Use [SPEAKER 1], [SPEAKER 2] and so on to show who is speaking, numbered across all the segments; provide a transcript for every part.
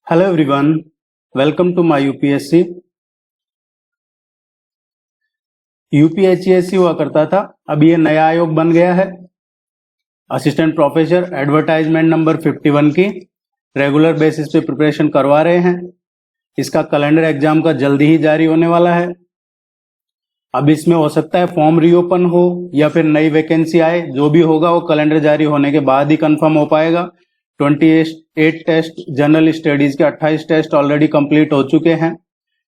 [SPEAKER 1] Hello everyone, welcome to my UPSC. UPHCSC हुआ करता था, अब ये नया आयोग बन गया है। असिस्टेंट प्रोफेसर एडवर्टाइजमेंट नंबर 51 की रेगुलर बेसिस पे प्रिपरेशन करवा रहे हैं। इसका कैलेंडर एग्जाम का जल्दी ही जारी होने वाला है। अब इसमें हो सकता है फॉर्म रीओपन हो या फिर नई वैकेंसी आए, जो भी होगा वो कैलेंडर जारी होने के बाद ही कंफर्म हो पाएगा। 28 टेस्ट जनरल स्टडीज के 28 टेस्ट ऑलरेडी कंप्लीट हो चुके हैं।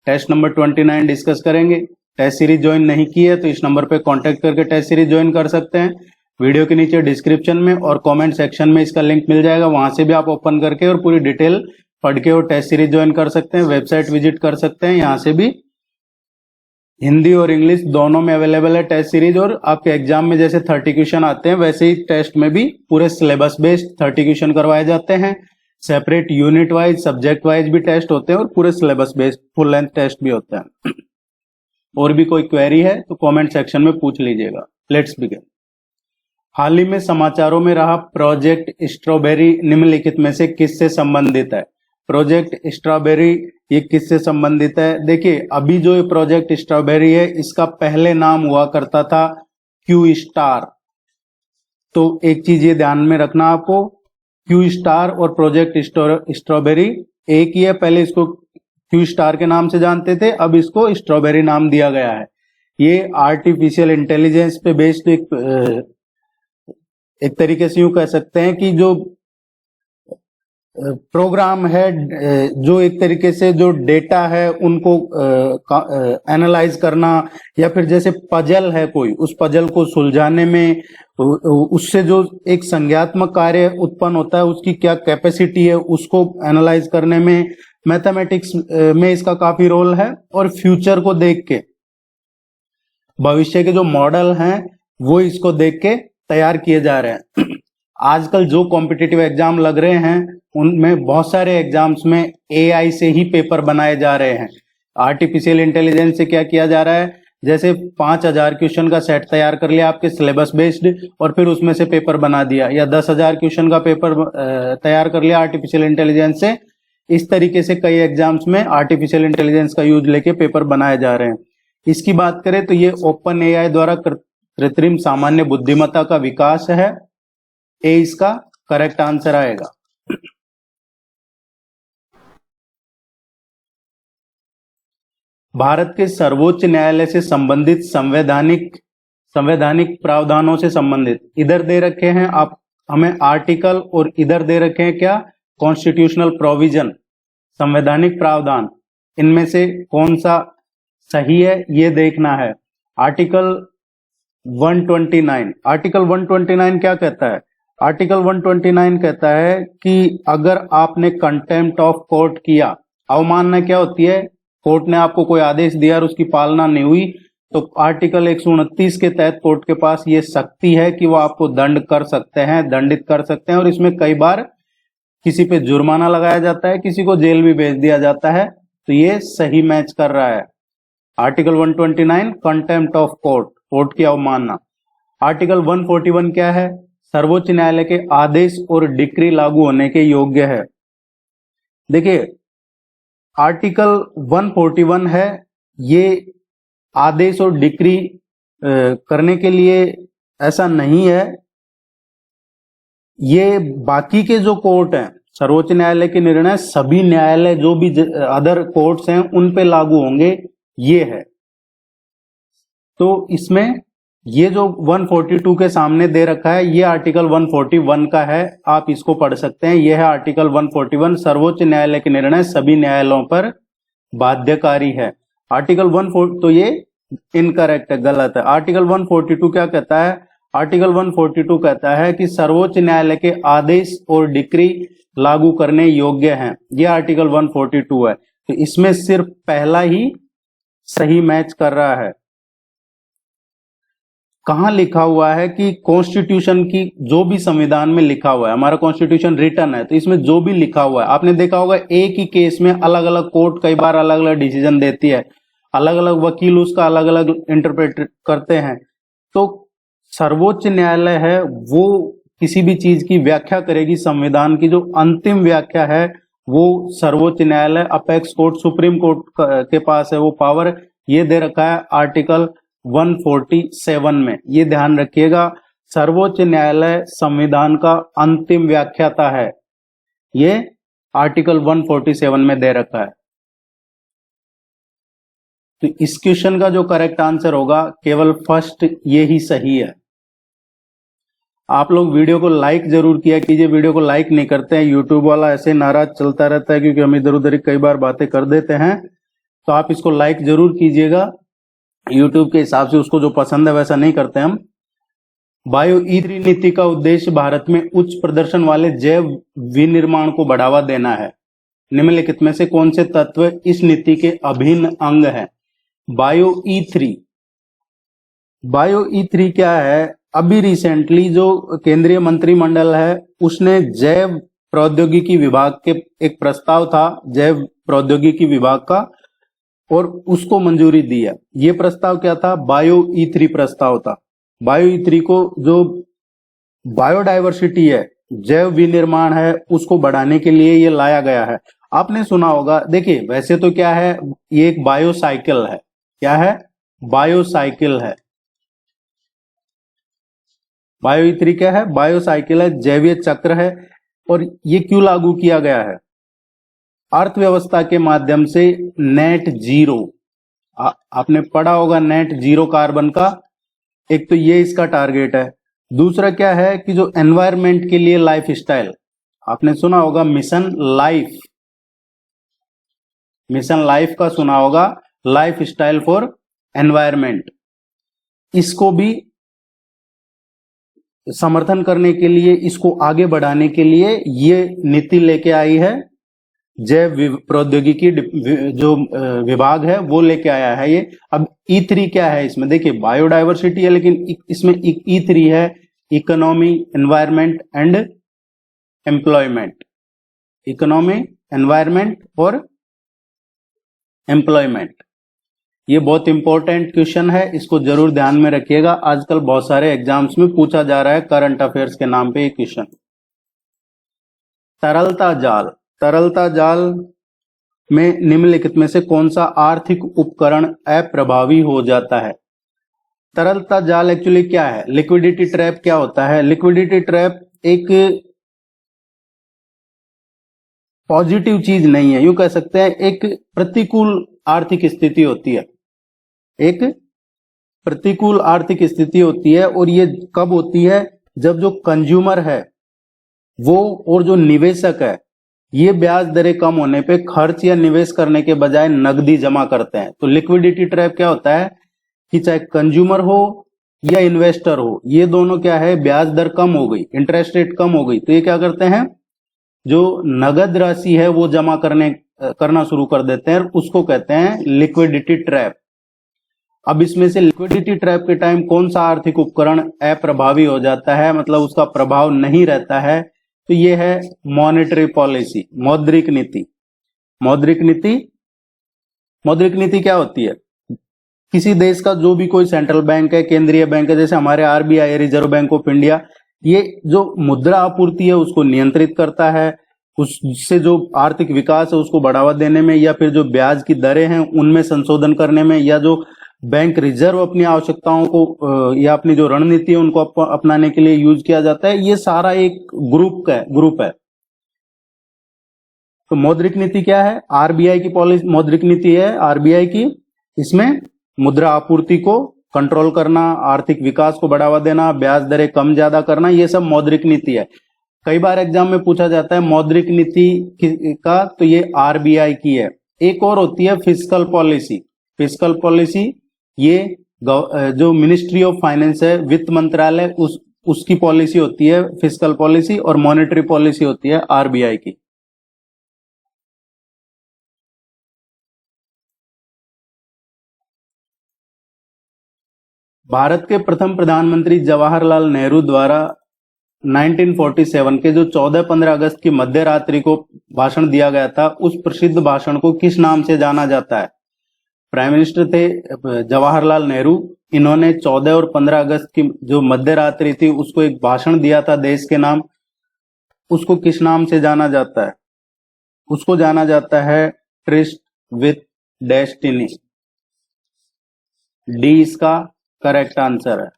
[SPEAKER 1] टेस्ट नंबर 29 डिस्कस करेंगे। टेस्ट सीरीज ज्वाइन नहीं की है तो इस नंबर पे कांटेक्ट करके टेस्ट सीरीज ज्वाइन कर सकते हैं। वीडियो के नीचे डिस्क्रिप्शन में और कमेंट सेक्शन में इसका लिंक मिल जाएगा, वहां से भी आप ओपन करके और पूरी डिटेल पढ़ के और टेस्ट सीरीज ज्वाइन कर सकते हैं। वेबसाइट विजिट कर सकते हैं, यहाँ से भी हिंदी और इंग्लिश दोनों में अवेलेबल है टेस्ट सीरीज। और आपके एग्जाम में जैसे 30 क्वेश्चन आते हैं वैसे ही टेस्ट में भी पूरे सिलेबस बेस्ड 30 क्वेश्चन करवाए जाते हैं। Separate unit wise subject wise भी टेस्ट होते हैं और पूरे syllabus based full length test भी होता है। और भी कोई क्वेरी है तो कमेंट सेक्शन में पूछ लीजिएगा। Let's begin. हाल ही में समाचारों में रहा प्रोजेक्ट स्ट्रॉबेरी निम्नलिखित में से किससे संबंधित है? प्रोजेक्ट स्ट्रॉबेरी ये किससे संबंधित है? देखिए, अभी जो ये प्रोजेक्ट स्ट्रॉबेरी है इसका पहले नाम हुआ करता था क्यू स्टार। तो एक चीज ये ध्यान में रखना आपको, क्यू स्टार और प्रोजेक्ट स्ट्रॉबेरी एक ही है। पहले इसको क्यू स्टार के नाम से जानते थे, अब इसको स्ट्रॉबेरी नाम दिया गया है। ये आर्टिफिशियल इंटेलिजेंस पे बेस्ड एक तरीके से यूं कह सकते हैं कि जो प्रोग्राम है, जो एक तरीके से जो डेटा है उनको एनालाइज करना, या फिर जैसे पजल है कोई, उस पजल को सुलझाने में उससे जो एक संज्ञात्मक कार्य उत्पन्न होता है उसकी क्या कैपेसिटी है उसको एनालाइज करने में मैथमेटिक्स में इसका काफी रोल है। और फ्यूचर को देख के, भविष्य के जो मॉडल हैं वो इसको देख के तैयार किए जा रहे हैं। आजकल जो कॉम्पिटिटिव एग्जाम लग रहे हैं उनमें बहुत सारे एग्जाम्स में एआई से ही पेपर बनाए जा रहे हैं। आर्टिफिशियल इंटेलिजेंस से क्या किया जा रहा है, जैसे 5000 क्वेश्चन का सेट तैयार कर लिया आपके सिलेबस बेस्ड और फिर उसमें से पेपर बना दिया, या 10,000 क्वेश्चन का पेपर तैयार कर लिया आर्टिफिशियल इंटेलिजेंस से। इस तरीके से कई एग्जाम्स में आर्टिफिशियल इंटेलिजेंस का यूज लेके पेपर बनाए जा रहे हैं। इसकी बात करें तो ये ओपन एआई द्वारा कृत्रिम सामान्य बुद्धिमत्ता का विकास है। ए इसका करेक्ट आंसर आएगा। भारत के सर्वोच्च न्यायालय से संबंधित संवैधानिक प्रावधानों से संबंधित इधर दे रखे हैं आप हमें आर्टिकल, और इधर दे रखे हैं क्या, कॉन्स्टिट्यूशनल प्रोविजन, संवैधानिक प्रावधान। इनमें से कौन सा सही है ये देखना है। आर्टिकल 129 क्या कहता है? आर्टिकल 129 कहता है कि अगर आपने कंटेम्प्ट ऑफ कोर्ट किया, अवमानना क्या होती है, कोर्ट ने आपको कोई आदेश दिया और उसकी पालना नहीं हुई, तो आर्टिकल 129 के तहत कोर्ट के पास ये शक्ति है कि वो आपको दंडित कर सकते हैं। और इसमें कई बार किसी पे जुर्माना लगाया जाता है, किसी को जेल भी भेज दिया जाता है। तो ये सही मैच कर रहा है। Article 129 contempt of court, court की अवमानना। आर्टिकल 141 क्या है? सर्वोच्च न्यायालय के आदेश और डिक्री लागू होने के योग्य है। देखिए, आर्टिकल 141 है, ये आदेश और डिक्री करने के लिए ऐसा नहीं है। ये बाकी के जो कोर्ट हैं, सर्वोच्च न्यायालय के निर्णय सभी न्यायालय जो भी अदर कोर्ट्स हैं उन पे लागू होंगे, ये है। तो इसमें ये जो 142 के सामने दे रखा है ये आर्टिकल 141 का है, आप इसको पढ़ सकते हैं। यह है आर्टिकल 141, सर्वोच्च न्यायालय के निर्णय सभी न्यायालयों पर बाध्यकारी है। आर्टिकल 140 तो ये इनकरेक्ट है, गलत है। आर्टिकल 142 क्या कहता है? आर्टिकल 142 कहता है कि सर्वोच्च न्यायालय के आदेश और डिक्री लागू करने योग्य हैं। यह आर्टिकल 142 है। तो इसमें सिर्फ पहला ही सही मैच कर रहा है। कहां लिखा हुआ है कि कॉन्स्टिट्यूशन की जो भी संविधान में लिखा हुआ है, हमारा कॉन्स्टिट्यूशन रिटन है, तो इसमें जो भी लिखा हुआ है, आपने देखा होगा एक ही केस में अलग अलग कोर्ट कई बार अलग अलग डिसीजन देती है, अलग अलग वकील उसका अलग अलग इंटरप्रेट करते हैं। तो सर्वोच्च न्यायालय है वो किसी भी चीज की व्याख्या करेगी, संविधान की जो अंतिम व्याख्या है वो सर्वोच्च न्यायालय, अपेक्स कोर्ट, सुप्रीम कोर्ट के पास है वो पावर। ये दे रखा है आर्टिकल 147 में। ये ध्यान रखिएगा, सर्वोच्च न्यायालय संविधान का अंतिम व्याख्याता है, ये आर्टिकल 147 में दे रखा है। तो इस क्वेश्चन का जो करेक्ट आंसर होगा केवल फर्स्ट, ये ही सही है। आप लोग वीडियो को लाइक जरूर किया कीजिए, वीडियो को लाइक नहीं करते हैं, यूट्यूब वाला ऐसे नाराज चलता रहता है क्योंकि हम इधर उधर कई बार बातें कर देते हैं। तो आप इसको लाइक जरूर कीजिएगा, यूट्यूब के हिसाब से उसको जो पसंद है वैसा नहीं करते हम। बायो ई3 नीति का उद्देश्य भारत में उच्च प्रदर्शन वाले जैव विनिर्माण को बढ़ावा देना है। निम्नलिखित में से कौन से तत्व इस नीति के अभिन्न अंग हैं? बायो ई3, बायो ई3 क्या है? अभी रिसेंटली जो केंद्रीय मंत्रिमंडल है उसने जैव प्रौद्योगिकी विभाग के, एक प्रस्ताव था जैव प्रौद्योगिकी विभाग का, और उसको मंजूरी दी है। ये प्रस्ताव क्या था? बायो ई3 प्रस्ताव था। बायो ई3 को जो बायोडाइवर्सिटी है, जैव विनिर्माण है, उसको बढ़ाने के लिए ये लाया गया है। आपने सुना होगा, देखिए वैसे तो क्या है, ये एक बायोसाइकिल है। क्या है? बायोसाइकिल है। बायो ई3 क्या है? बायोसाइकिल है, जैवीय चक्र है। और ये क्यों लागू किया गया है? अर्थव्यवस्था के माध्यम से नेट जीरो, आपने पढ़ा होगा नेट जीरो कार्बन का, एक तो ये इसका टारगेट है। दूसरा क्या है कि जो एनवायरनमेंट के लिए लाइफ स्टाइल, आपने सुना होगा मिशन लाइफ, मिशन लाइफ का सुना होगा, लाइफ स्टाइल फॉर एनवायरनमेंट। इसको भी समर्थन करने के लिए, इसको आगे बढ़ाने के लिए ये नीति लेके आई है। जैव प्रौद्योगिकी जो विभाग है वो लेके आया है ये। अब ई3 क्या है? इसमें देखिए बायोडाइवर्सिटी है, लेकिन इसमें ई3 है economy, environment and employment. Economy, environment और एम्प्लॉयमेंट। ये बहुत इंपॉर्टेंट क्वेश्चन है, इसको जरूर ध्यान में रखिएगा। आजकल बहुत सारे एग्जाम्स में पूछा जा रहा है करंट अफेयर्स के नाम पे ये क्वेश्चन। तरलता जाल, तरलता जाल में निम्नलिखित में से कौन सा आर्थिक उपकरण अप्रभावी हो जाता है? तरलता जाल एक्चुअली क्या है? लिक्विडिटी ट्रैप क्या होता है? लिक्विडिटी ट्रैप एक पॉजिटिव चीज नहीं है, यूं कह सकते हैं एक प्रतिकूल आर्थिक स्थिति होती है, एक प्रतिकूल आर्थिक स्थिति होती है। और ये कब होती है? जब जो कंज्यूमर है वो और जो निवेशक है, ये ब्याज दरें कम होने पे खर्च या निवेश करने के बजाय नकदी जमा करते हैं। तो लिक्विडिटी ट्रैप क्या होता है कि चाहे कंज्यूमर हो या इन्वेस्टर हो, ये दोनों क्या है, ब्याज दर कम हो गई, इंटरेस्ट रेट कम हो गई, तो ये क्या करते हैं, जो नगद राशि है वो जमा करना शुरू कर देते हैं, उसको कहते हैं लिक्विडिटी ट्रैप। अब इसमें से लिक्विडिटी ट्रैप के टाइम कौन सा आर्थिक उपकरण अप्रभावी हो जाता है, मतलब उसका प्रभाव नहीं रहता है? तो ये है मॉनेटरी पॉलिसी, मौद्रिक नीति। मौद्रिक नीति, मौद्रिक नीति क्या होती है? किसी देश का जो भी कोई सेंट्रल बैंक है, केंद्रीय बैंक है, जैसे हमारे RBI, reserve bank of India, ये जो मुद्रा आपूर्ति है उसको नियंत्रित करता है, उससे जो आर्थिक विकास है उसको बढ़ावा देने में, या फिर जो ब्याज की दरें हैं उनमें संशोधन करने में, या जो बैंक रिजर्व अपनी आवश्यकताओं को या अपनी जो रणनीति है उनको अपनाने के लिए यूज किया जाता है। ये सारा एक ग्रुप है। तो मौद्रिक नीति क्या है? आरबीआई की पॉलिसी मौद्रिक नीति है, आरबीआई की। इसमें मुद्रा आपूर्ति को कंट्रोल करना, आर्थिक विकास को बढ़ावा देना, ब्याज दरें कम ज्यादा करना, ये सब मौद्रिक नीति है। कई बार एग्जाम में पूछा जाता है मौद्रिक नीति का, तो ये आरबीआई की है। एक और होती है फिस्कल पॉलिसी। फिस्कल पॉलिसी ये जो मिनिस्ट्री ऑफ फाइनेंस है, वित्त मंत्रालय, उसकी पॉलिसी होती है फिस्कल पॉलिसी, और मॉनेटरी पॉलिसी होती है आरबीआई की। भारत के प्रथम प्रधानमंत्री जवाहरलाल नेहरू द्वारा 1947 के जो 14-15 अगस्त की मध्य रात्रि को भाषण दिया गया था, उस प्रसिद्ध भाषण को किस नाम से जाना जाता है? प्राइम मिनिस्टर थे जवाहरलाल नेहरू, इन्होंने 14 और 15 अगस्त की जो मध्य रात्रि थी उसको एक भाषण दिया था देश के नाम, उसको किस नाम से जाना जाता है? उसको जाना जाता है ट्रिस्ट विथ डेस्टिनी। डी इसका करेक्ट आंसर है।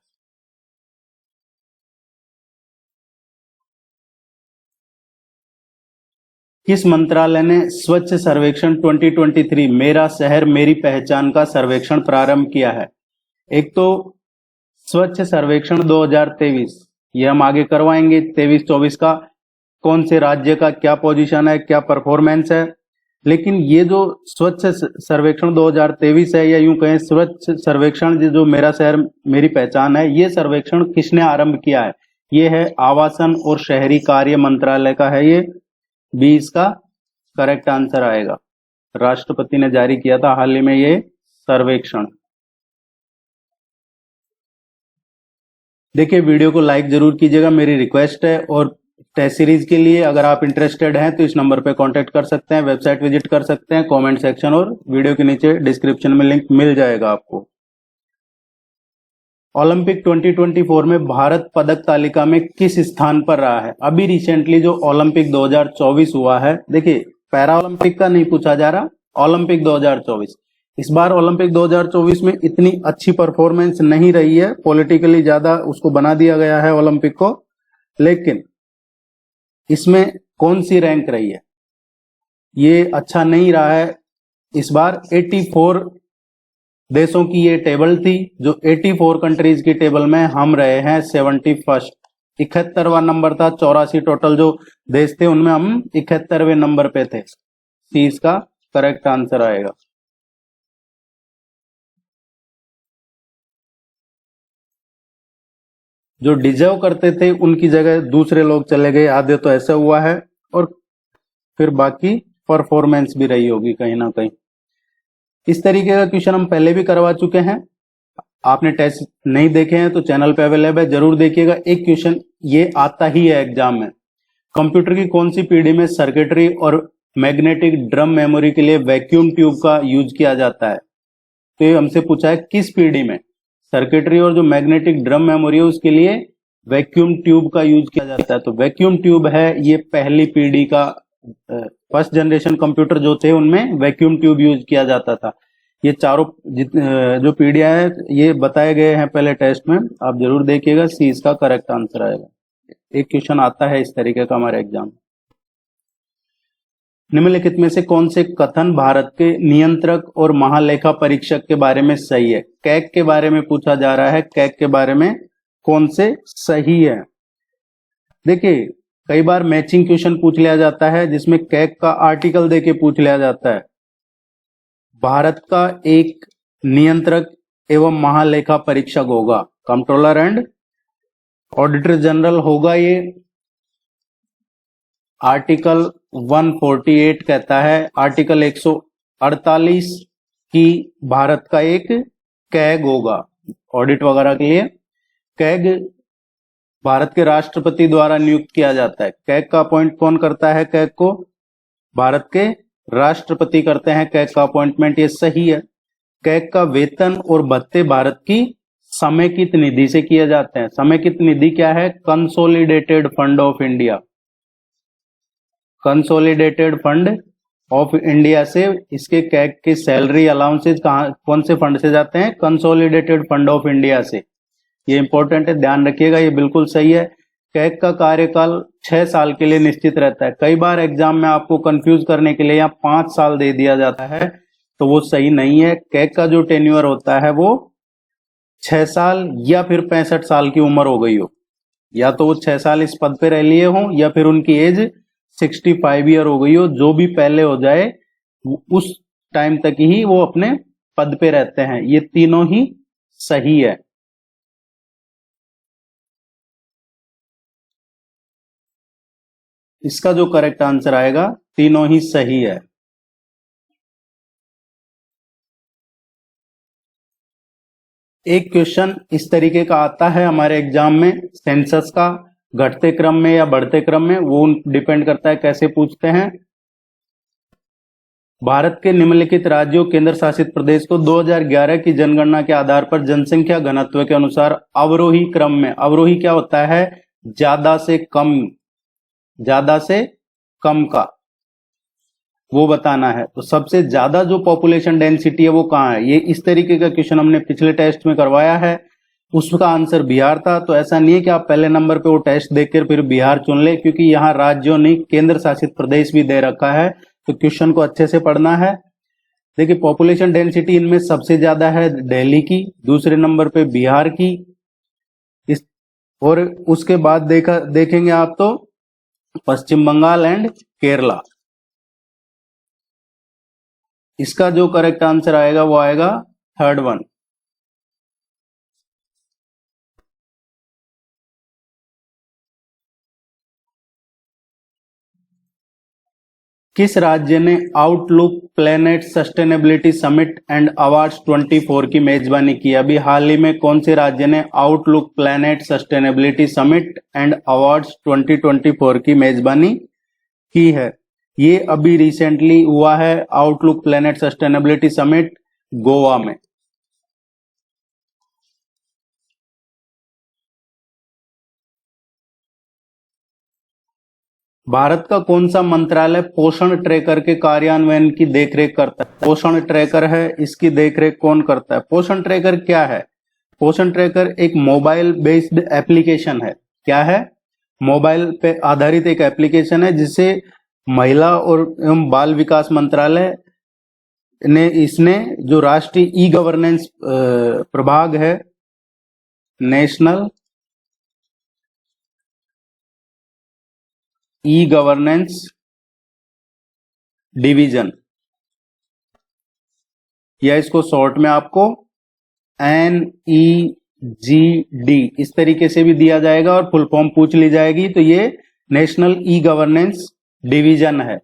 [SPEAKER 1] किस मंत्रालय ने स्वच्छ सर्वेक्षण 2023 मेरा शहर मेरी पहचान का सर्वेक्षण प्रारंभ किया है? एक तो स्वच्छ सर्वेक्षण 2023, ये हम आगे करवाएंगे 23-24 का, कौन से राज्य का क्या पोजीशन है, क्या परफॉर्मेंस है। लेकिन ये जो स्वच्छ सर्वेक्षण 2023 है, या यूं कहें स्वच्छ सर्वेक्षण जो मेरा शहर मेरी पहचान है, ये सर्वेक्षण किसने आरंभ किया है? ये है आवासन और शहरी कार्य मंत्रालय का है ये। बी इसका करेक्ट आंसर आएगा। राष्ट्रपति ने जारी किया था हाल ही में ये सर्वेक्षण। देखिए वीडियो को लाइक जरूर कीजिएगा, मेरी रिक्वेस्ट है। और टेस्ट सीरीज के लिए अगर आप इंटरेस्टेड हैं तो इस नंबर पे कांटेक्ट कर सकते हैं, वेबसाइट विजिट कर सकते हैं, कमेंट सेक्शन और वीडियो के नीचे डिस्क्रिप्शन में लिंक मिल जाएगा आपको। ओलंपिक 2024 में भारत पदक तालिका में किस स्थान पर रहा है? अभी रिसेंटली जो ओलंपिक 2024 हुआ है, देखिए पैरा ओलंपिक का नहीं पूछा जा रहा, ओलंपिक 2024। इस बार ओलंपिक 2024 में इतनी अच्छी परफॉर्मेंस नहीं रही है, पॉलिटिकली ज्यादा उसको बना दिया गया है ओलंपिक को। लेकिन इसमें कौन सी रैंक रही है? ये अच्छा नहीं रहा है। इस बार 84 देशों की ये टेबल थी, जो 84 कंट्रीज की टेबल में हम रहे हैं 71st। 71वां नंबर था, 84 टोटल जो देश थे उनमें हम 71वें नंबर पे थे। सी इसका करेक्ट आंसर आएगा। जो डिजर्व करते थे उनकी जगह दूसरे लोग चले गए, आधे तो ऐसा हुआ है, और फिर बाकी परफॉर्मेंस भी रही होगी कहीं ना कहीं। इस तरीके का क्वेश्चन हम पहले भी करवा चुके हैं। आपने टेस्ट नहीं देखे हैं तो चैनल पे अवेलेबल है, जरूर देखिएगा। एक क्वेश्चन ये आता ही है एग्जाम में, कंप्यूटर की कौन सी पीढ़ी में सर्किटरी और मैग्नेटिक ड्रम मेमोरी के लिए वैक्यूम ट्यूब का यूज किया जाता है? तो ये हमसे पूछा है किस पीढ़ी में सर्किटरी और जो मैग्नेटिक ड्रम मेमोरी है उसके लिए वैक्यूम ट्यूब का यूज किया जाता है। तो वैक्यूम ट्यूब है ये पहली पीढ़ी का, फर्स्ट जनरेशन कंप्यूटर जो थे उनमें वैक्यूम ट्यूब यूज किया जाता था। ये चारों जो पीढ़ियां है ये बताए गए हैं पहले टेस्ट में, आप जरूर देखिएगा। सी इसका करेक्ट आंसर आएगा। एक क्वेश्चन आता है इस तरीके का हमारे एग्जाम। निम्नलिखित में से कौन से कथन भारत के नियंत्रक और महालेखा परीक्षक के बारे में सही है? कैग के बारे में पूछा जा रहा है, कैग के बारे में कौन से सही है? देखिए कई बार मैचिंग क्वेश्चन पूछ लिया जाता है जिसमें कैग का आर्टिकल देके पूछ लिया जाता है। भारत का एक नियंत्रक एवं महालेखा परीक्षक होगा, कंट्रोलर एंड ऑडिटर जनरल होगा। ये आर्टिकल 148 कहता है, आर्टिकल 148 की भारत का एक कैग होगा ऑडिट वगैरह के लिए। कैग भारत के राष्ट्रपति द्वारा नियुक्त किया जाता है। कैग का अपॉइंट कौन करता है? कैग को भारत के राष्ट्रपति करते हैं कैग का अपॉइंटमेंट, ये सही है। कैग का वेतन और भत्ते भारत की समेकित निधि से किए जाते हैं। समेकित निधि क्या है? Consolidated fund of India. Consolidated fund of India से इसके कैग के सैलरी अलाउंसेज कौन से फंड से जाते हैं? कंसोलिडेटेड फंड ऑफ इंडिया से। ये इंपॉर्टेंट है, ध्यान रखिएगा, ये बिल्कुल सही है। कैग का कार्यकाल 6 साल के लिए निश्चित रहता है। कई बार एग्जाम में आपको कंफ्यूज करने के लिए यहाँ 5 साल दे दिया जाता है, तो वो सही नहीं है। कैग का जो टेन्योर होता है वो 6 साल या फिर 65 साल की उम्र हो गई हो, या तो वो 6 साल इस पद पे रह लिए हो या फिर उनकी एज 65 ईयर हो गई हो। जो भी पहले हो जाए उस टाइम तक ही वो अपने पद पे रहते हैं। ये तीनों ही सही है। इसका जो करेक्ट आंसर आएगा, तीनों ही सही है। एक क्वेश्चन इस तरीके का आता है हमारे एग्जाम में, सेंसस का घटते क्रम में या बढ़ते क्रम में, वो डिपेंड करता है कैसे पूछते हैं। भारत के निम्नलिखित राज्यों केंद्र शासित प्रदेश को 2011 की जनगणना के आधार पर जनसंख्या घनत्व के अनुसार अवरोही क्रम में, अवरोही क्या होता है? ज्यादा से कम, ज्यादा से कम का वो बताना है। तो सबसे ज्यादा जो पॉपुलेशन डेंसिटी है वो कहाँ है, ये इस तरीके का क्वेश्चन हमने पिछले टेस्ट में करवाया है, उसका आंसर बिहार था। तो ऐसा नहीं है कि आप पहले नंबर पे वो टेस्ट देखकर फिर बिहार चुन ले, क्योंकि यहाँ राज्यों ने केंद्र शासित प्रदेश भी दे रखा है, तो क्वेश्चन को अच्छे से पढ़ना है। देखिए पॉपुलेशन डेंसिटी इनमें सबसे ज्यादा है दिल्ली की, दूसरे नंबर पे बिहार की, इस और उसके बाद देखेंगे आप तो पश्चिम बंगाल एंड केरला। इसका जो करेक्ट आंसर आएगा वो आएगा थर्ड वन। किस राज्य ने outlook planet sustainability summit and awards 24 की मेजबानी की? अभी हाल ही में कौन से राज्य ने outlook planet sustainability summit and awards 2024 की मेजबानी की है? ये अभी रिसेंटली हुआ है, outlook planet sustainability summit Goa में। भारत का कौन सा मंत्रालय पोषण ट्रैकर के कार्यान्वयन की देखरेख करता है? पोषण ट्रैकर है, इसकी देखरेख कौन करता है? पोषण ट्रैकर क्या है? पोषण ट्रैकर एक मोबाइल बेस्ड एप्लीकेशन है। क्या है? मोबाइल पे आधारित एक एप्लीकेशन है, जिसे महिला और एवं बाल विकास मंत्रालय ने इसने जो राष्ट्रीय ई गवर्नेंस प्रभाग है, नेशनल ई गवर्नेंस डिवीजन, या इसको शॉर्ट में आपको NEGD इस तरीके से भी दिया जाएगा और फुल फॉर्म पूछ ली जाएगी, तो ये नेशनल ई गवर्नेंस डिवीजन है।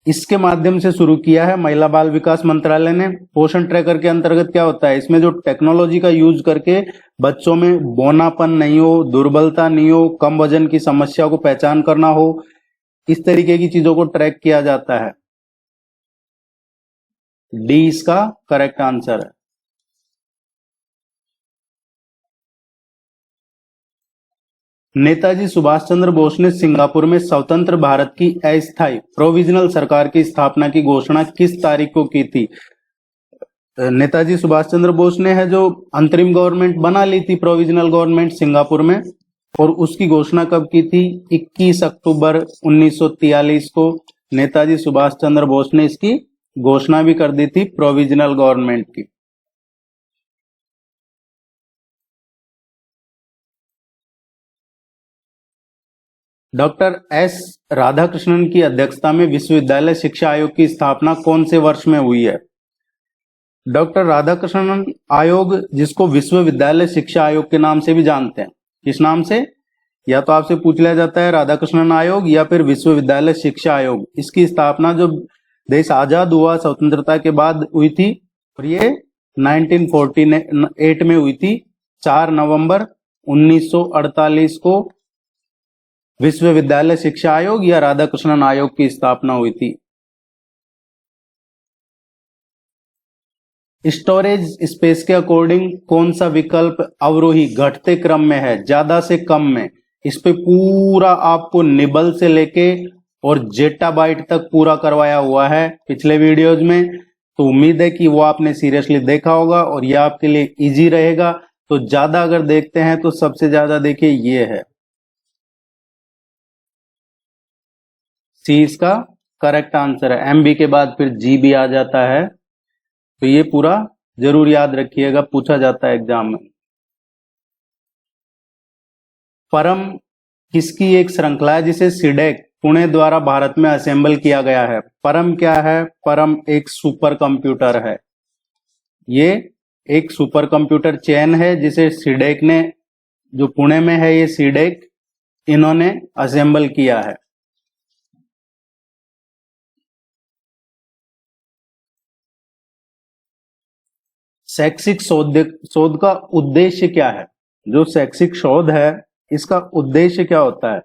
[SPEAKER 1] इसके माध्यम से शुरू किया है महिला बाल विकास मंत्रालय ने। पोषण ट्रैकर के अंतर्गत क्या होता है, इसमें जो टेक्नोलॉजी का यूज करके बच्चों में बौनापन नहीं हो, दुर्बलता नहीं हो, कम वजन की समस्या को पहचान करना हो, इस तरीके की चीजों को ट्रैक किया जाता है। डी इसका करेक्ट आंसर है। नेताजी सुभाष चंद्र बोस ने सिंगापुर में स्वतंत्र भारत की अस्थायी प्रोविजनल सरकार की स्थापना की घोषणा किस तारीख को की थी? नेताजी सुभाष चंद्र बोस ने है जो अंतरिम गवर्नमेंट बना ली थी, प्रोविजनल गवर्नमेंट सिंगापुर में, और उसकी घोषणा कब की थी? 21 अक्टूबर 1943 को नेताजी सुभाष चंद्र बोस ने इसकी घोषणा भी कर दी थी, प्रोविजनल गवर्नमेंट की। डॉक्टर एस राधाकृष्णन की अध्यक्षता में विश्वविद्यालय शिक्षा आयोग की स्थापना कौन से वर्ष में हुई है? डॉक्टर राधाकृष्णन आयोग, जिसको विश्वविद्यालय शिक्षा आयोग के नाम से भी जानते हैं, किस नाम से? या तो आपसे पूछ लिया जाता है राधाकृष्णन आयोग या फिर विश्वविद्यालय शिक्षा आयोग। इसकी स्थापना जो देश आजाद हुआ स्वतंत्रता के बाद हुई थी, और ये 1948 में हुई थी। 4 नवंबर 1948 को विश्वविद्यालय शिक्षा आयोग या राधाकृष्णन आयोग की स्थापना हुई थी। स्टोरेज स्पेस के अकॉर्डिंग कौन सा विकल्प अवरोही घटते क्रम में है, ज्यादा से कम में? इस पे पूरा आपको निबल से लेके और जेटाबाइट तक पूरा करवाया हुआ है पिछले वीडियोज में, तो उम्मीद है कि वो आपने सीरियसली देखा होगा और ये आपके लिए इजी रहेगा। तो ज्यादा अगर देखते हैं तो सबसे ज्यादा देखिए ये है, सी इसका करेक्ट आंसर है। MB के बाद फिर G भी आ जाता है, तो ये पूरा जरूर याद रखिएगा, पूछा जाता है एग्जाम में। परम किसकी एक श्रृंखला है जिसे सीडेक पुणे द्वारा भारत में असेंबल किया गया है? परम क्या है? परम एक सुपर कंप्यूटर है। ये एक सुपर कंप्यूटर चेन है जिसे सीडेक ने, जो पुणे में है ये सीडेक, इन्होंने असेंबल किया है। शैक्षिक शोध का उद्देश्य क्या है? जो शैक्षिक शोध है इसका उद्देश्य क्या होता है?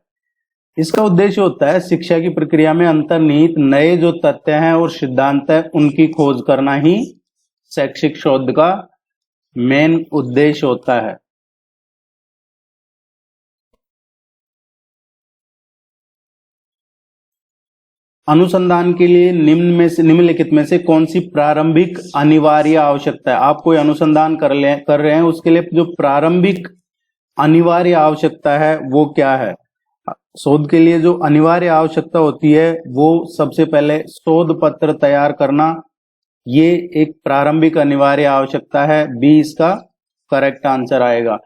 [SPEAKER 1] इसका उद्देश्य होता है शिक्षा की प्रक्रिया में अंतर्निहित नए जो तथ्य हैं और सिद्धांत है उनकी खोज करना ही शैक्षिक शोध का मेन उद्देश्य होता है। अनुसंधान के लिए निम्नलिखित में से कौन सी प्रारंभिक अनिवार्य आवश्यकता है? आप कोई अनुसंधान कर रहे हैं, उसके लिए जो प्रारंभिक अनिवार्य आवश्यकता है वो क्या है? शोध के लिए जो अनिवार्य आवश्यकता होती है वो सबसे पहले शोध पत्र तैयार करना, ये एक प्रारंभिक अनिवार्य आवश्यकता है। बी इसका करेक्ट आंसर आएगा।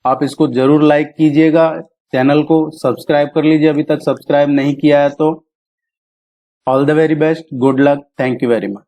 [SPEAKER 1] आप इसको जरूर लाइक कीजिएगा, चैनल को सब्सक्राइब कर लीजिए अभी तक सब्सक्राइब नहीं किया है तो। All the very best, good luck, thank you very much.